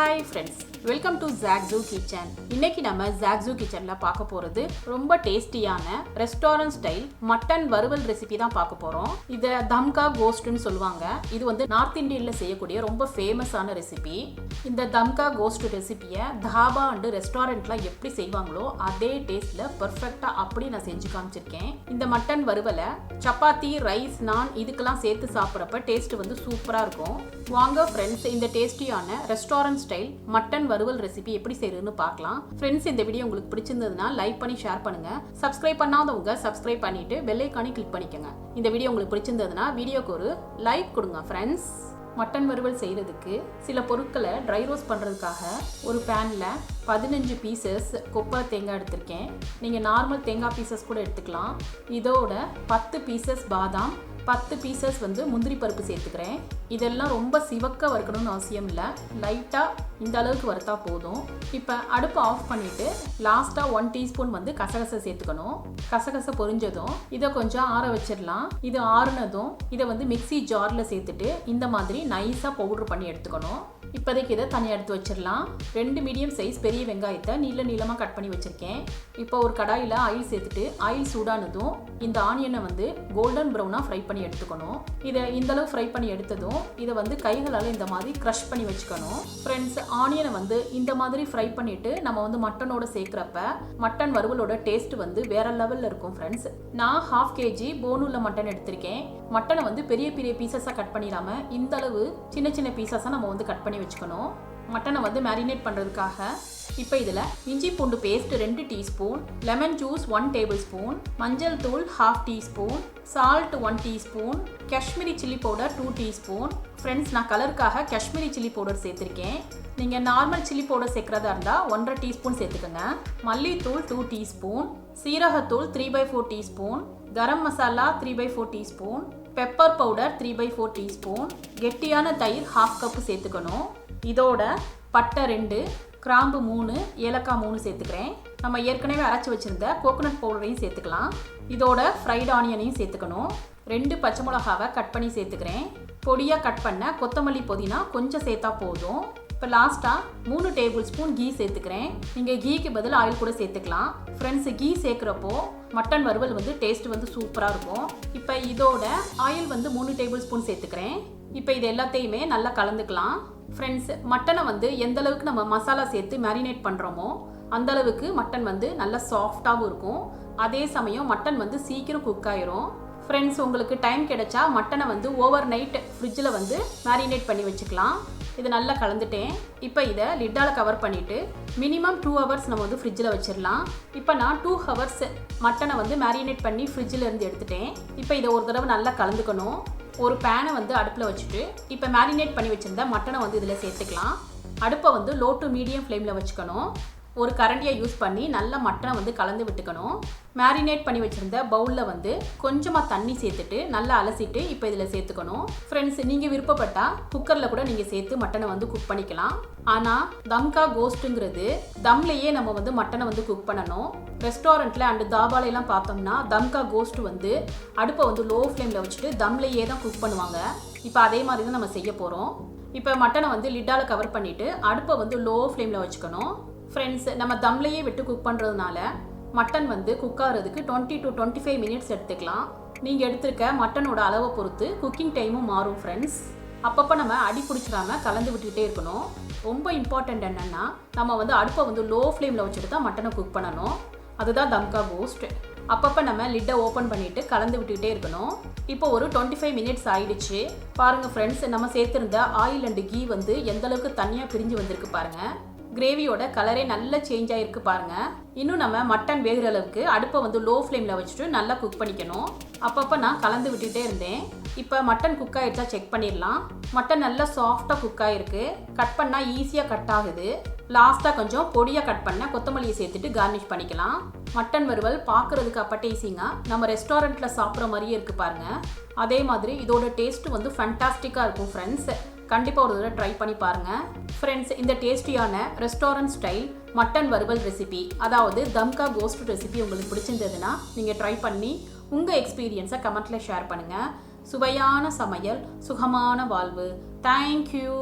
Hi friends, welcome to zaagzoogkitchen. இன்னைக்கு நம்ம zaagzoogkitchenல பார்க்க போறது ரொம்ப டேஸ்டியான ரெஸ்டாரன்ட் ஸ்டைல் மட்டன் வறுவல் ரெசிபி தான் பார்க்க போறோம். இத Dum Ka Gosht ன்னு சொல்வாங்க. இது வந்து நார்த் இந்தியன்ல செய்யக்கூடிய ரொம்ப ஃபேமஸான ரெசிபி. இந்த Dum Ka Gosht ரெசிபியை தாபா அண்ட் ரெஸ்டாரண்ட்ல எப்படி செய்வாங்களோ அதே டேஸ்ட்ல பெர்ஃபெக்ட்டா அப்படி நான் செஞ்சு காமிச்சிருக்கேன். இந்த மட்டன் வறுவலை சப்பாத்தி, ரைஸ், நான் இதுக்கெல்லாம் சேர்த்து சாப்பிட்றப்ப டேஸ்ட் வந்து சூப்பரா இருக்கும். வாங்க ஃப்ரெண்ட்ஸ், இந்த டேஸ்டியான ரெஸ்டாரன்ட் ஸ்டைல் மட்டன் வறுவல் ரெசிபி எப்படி செய்யறதுன்னு பார்க்கலாம். ஃப்ரெண்ட்ஸ், இந்த வீடியோ உங்களுக்கு பிடிச்சிருந்ததுன்னா லைக் பண்ணி ஷேர் பண்ணுங்க. சப்ஸ்கிரைப் பண்ணாதவங்க சப்ஸ்கிரைப் பண்ணிட்டு பெல் ஐகானை கிளிக் பண்ணிக்கோங்க. இந்த வீடியோ உங்களுக்கு பிடிச்சிருந்ததுன்னா வீடியோக்கு ஒரு லைக் கொடுங்க ஃப்ரெண்ட்ஸ். மட்டன் வறுவல் செய்கிறதுக்கு சில பொருட்களை ட்ரை ரோஸ்ட் பண்ணுறதுக்காக ஒரு பேனில் 15 பீசஸ் கொப்பரை தேங்காய் எடுத்திருக்கேன். நீங்கள் நார்மல் தேங்காய் பீசஸ் கூட எடுத்துக்கலாம். இதோட 10 பீசஸ் பாதாம், 10 பீசஸ் வந்து முந்திரி பருப்பு சேர்த்துக்கிறேன். இதெல்லாம் ரொம்ப சிவக்க வறுக்கணும்னு அவசியம் இல்லை, லைட்டாக இந்த அளவுக்கு வறுத்தா போதும். இப்போ அடுப்பை ஆஃப் பண்ணிவிட்டு லாஸ்ட்டாக 1 டீஸ்பூன் வந்து கசகசை சேர்த்துக்கணும். கசகசை பொரிஞ்சதும் இதை கொஞ்சம் ஆற வச்சிடலாம். இது ஆறுனதும் இதை வந்து மிக்சி ஜாரில் சேர்த்துட்டு இந்த மாதிரி நைஸாக பவுட்ரு பண்ணி எடுத்துக்கணும். இப்போதைக்கு இதை தனியாக எடுத்து வச்சிடலாம். 2 மீடியம் சைஸ் பெரிய வெங்காயத்தை நீளமாக கட் பண்ணி வச்சுருக்கேன். இப்போ ஒரு கடாயில் ஆயில் சேர்த்துட்டு ஆயில் சூடானதும் இந்த ஆனியனை வந்து கோல்டன் ப்ரௌனாக ஃப்ரை பண்ணி எடுத்துக்கணும். இதை இந்தளவு ஃப்ரை பண்ணி எடுத்ததும் இதை வந்து கைகளால் இந்த மாதிரி க்ரஷ் பண்ணி வச்சுக்கணும். ஃப்ரெண்ட்ஸ், ஆனியனை வந்து இந்த மாதிரி ஃப்ரை பண்ணிவிட்டு நம்ம வந்து மட்டனோட சேர்க்குறப்ப மட்டன் வறுவலோட டேஸ்ட் வந்து வேற லெவலில் இருக்கும். ஃப்ரெண்ட்ஸ், நான் 1/2 kg போனுள்ள மட்டன் எடுத்திருக்கேன். மட்டனை வந்து பெரிய பெரிய பீசஸாக கட் பண்ணிடாமல் இந்த அளவு சின்ன சின்ன பீசஸாக நம்ம வந்து கட் பண்ணி வச்சுக்கணும். மட்டனை வந்து மேரினேட் பண்ணுறதுக்காக இப்போ இதில் இஞ்சி பூண்டு paste 2 teaspoon, lemon juice 1 tablespoon, மஞ்சள் தூள் 1/2 teaspoon, salt 1 teaspoon, Kashmiri chilli powder 2 teaspoon. Friends, நான் கலருக்காக காஷ்மீரி சில்லி பவுடர் சேர்த்துருக்கேன். நீங்கள் நார்மல் சில்லி பவுடர் சேர்க்குறதா இருந்தால் 1.5 டீஸ்பூன் சேர்த்துக்கோங்க. மல்லித்தூள் 2 டீஸ்பூன், சீரகத்தூள் 3/4 teaspoon, garam masala 3/4 teaspoon, pepper powder 3/4 teaspoon, கெட்டியான தயிர் 1/2 கப்பு சேர்த்துக்கணும். இதோட பட்டை 2, கிராம்பு 3, ஏலக்காய் 3 சேர்த்துக்கிறேன். நம்ம ஏற்கனவே அரைச்சி வச்சுருந்த கோகோனட் பவுடரையும் சேர்த்துக்கலாம். இதோட ஃப்ரைட் ஆனியனையும் சேர்த்துக்கணும். 2 பச்சை மிளகாவை கட் பண்ணி சேர்த்துக்கிறேன். பொடியாக கட் பண்ண கொத்தமல்லி, புதினா கொஞ்சம் சேர்த்தா போதும். இப்போ லாஸ்ட்டாக 3 டேபிள் ஸ்பூன் கீ சேர்த்துக்கிறேன். நீங்கள் கீக்கு பதில் ஆயில் கூட சேர்த்துக்கலாம். ஃப்ரெண்ட்ஸ், கீ சேர்க்குறப்போ மட்டன் வறுவல் வந்து டேஸ்ட் வந்து சூப்பராக இருக்கும். இப்போ இதோட ஆயில் வந்து 3 டேபிள் ஸ்பூன் சேர்த்துக்கிறேன். இப்போ இது எல்லாத்தையுமே நல்லா கலந்துக்கலாம். ஃப்ரெண்ட்ஸ், மட்டனை வந்து எந்த அளவுக்கு நம்ம மசாலா சேர்த்து மேரினேட் பண்ணுறோமோ அந்தளவுக்கு மட்டன் வந்து நல்லா சாஃப்டாகவும் இருக்கும். அதே சமயம் மட்டன் வந்து சீக்கிரம் குக் ஆயிரும். ஃப்ரெண்ட்ஸ், உங்களுக்கு டைம் கிடைச்சா மட்டனை வந்து ஓவர் நைட் ஃப்ரிட்ஜில் வந்து மேரினேட் பண்ணி வச்சுக்கலாம். இது நல்லா கலந்துட்டேன். இப்போ இதை லிட்டால் கவர் பண்ணிவிட்டு மினிமம் 2 ஹவர்ஸ் நம்ம வந்து ஃப்ரிட்ஜில் வச்சிடலாம். இப்போ நான் 2 ஹவர்ஸ் மட்டனை வந்து மேரினேட் பண்ணி ஃப்ரிட்ஜில் இருந்து எடுத்துட்டேன். இப்போ இதை ஒரு தடவை நல்லா கலந்துக்கணும். ஒரு பேனை வந்து அடுப்பில் வச்சுட்டு இப்போ மேரினேட் பண்ணி வச்சுருந்த மட்டனை வந்து இதில் சேர்த்துக்கலாம். அடுப்பை வந்து லோ டு மீடியம் ஃப்ளேமில் வச்சுக்கணும். ஒரு கரண்டியை யூஸ் பண்ணி நல்லா மட்டனை வந்து கலந்து விட்டுக்கணும். மேரினேட் பண்ணி வச்சுருந்த பவுலில் வந்து கொஞ்சமாக தண்ணி சேர்த்துட்டு நல்லா அலசிட்டு இப்போ இதில் சேர்த்துக்கணும். ஃப்ரெண்ட்ஸ், நீங்கள் விருப்பப்பட்டால் குக்கரில் கூட நீங்கள் சேர்த்து மட்டனை வந்து குக் பண்ணிக்கலாம். ஆனால் தம்கா கோஸ்ட்டுங்கிறது தம்லேயே நம்ம வந்து மட்டனை வந்து குக் பண்ணணும். ரெஸ்டாரண்ட்டில் அண்டு தாபாலெலாம் பார்த்தோம்னா தம்கா கோஸ்ட் வந்து அடுப்பை வந்து லோ ஃப்ளேமில் வச்சுட்டு தம்லேயே தான் குக் பண்ணுவாங்க. இப்போ அதே மாதிரி தான் நம்ம செய்ய போகிறோம். இப்போ மட்டனை வந்து லிட்டால் கவர் பண்ணிவிட்டு அடுப்பை வந்து லோ ஃப்ளேமில் வச்சுக்கணும். ஃப்ரெண்ட்ஸ், நம்ம தம்லேயே விட்டு குக் பண்ணுறதுனால மட்டன் வந்து குக் ஆகிறதுக்கு 20 to 25 மினிட்ஸ் எடுத்துக்கலாம். நீங்கள் எடுத்துருக்க மட்டனோட அளவை பொறுத்து குக்கிங் டைமும் மாறும். ஃப்ரெண்ட்ஸ், அப்பப்போ நம்ம அடி பிடிச்சிடாம கலந்து விட்டுக்கிட்டே இருக்கணும். ரொம்ப இம்பார்ட்டண்ட் என்னென்னா நம்ம வந்து அடுப்பை வந்து லோ ஃப்ளேமில் வச்சுட்டு தான் மட்டனை குக் பண்ணணும். அதுதான் தம்கா கோஸ்ட். அப்பப்போ நம்ம லிட்டை ஓப்பன் பண்ணிவிட்டு கலந்து விட்டுக்கிட்டே இருக்கணும். இப்போ ஒரு 25 மினிட்ஸ் ஆயிடுச்சு. பாருங்கள் ஃப்ரெண்ட்ஸ், நம்ம சேர்த்துருந்த ஆயில் அண்டு கீ வந்து எந்தளவுக்கு தனியாக பிரிஞ்சு வந்திருக்கு பாருங்கள். கிரேவியோட கலரே நல்லா சேஞ்ச் ஆகிருக்கு பாருங்கள். இன்னும் நம்ம மட்டன் வேகிற அளவுக்கு அடுப்பை வந்து லோ ஃப்ளேமில் வச்சுட்டு நல்லா குக் பண்ணிக்கணும். அப்பப்போ நான் கலந்து விட்டுகிட்டே இருந்தேன். இப்போ மட்டன் குக் ஆகிடுச்சா செக் பண்ணிடலாம். மட்டன் நல்லா சாஃப்டாக குக் ஆகிருக்கு. கட் பண்ணால் ஈஸியாக கட் ஆகுது. லாஸ்ட்டாக கொஞ்சம் பொடியாக கட் பண்ண கொத்தமல்லியை சேர்த்துட்டு கார்னிஷ் பண்ணிக்கலாம். மட்டன் வறுவல் பார்க்குறதுக்கு அப்பட்டேசிங்காக நம்ம ரெஸ்டாரண்ட்டில் சாப்பிட்ற மாதிரியே இருக்குது பாருங்கள். அதே மாதிரி இதோட டேஸ்ட்டு வந்து ஃபேண்டாஸ்டிக்காக இருக்கும். ஃப்ரெண்ட்ஸ், கண்டிப்பாக ஒரு தடவை ட்ரை பண்ணி பாருங்கள். ஃப்ரெண்ட்ஸ், இந்த டேஸ்டியான ரெஸ்டாரண்ட் ஸ்டைல் மட்டன் வறுவல் ரெசிபி, அதாவது Dum Ka Gosht ரெசிபி உங்களுக்கு பிடிச்சிருந்ததுன்னா நீங்கள் ட்ரை பண்ணி உங்கள் எக்ஸ்பீரியன்ஸை கமெண்ட்டில் ஷேர் பண்ணுங்கள். சுவையான சமையல், சுகமான வாழ்வு. தேங்க்யூ.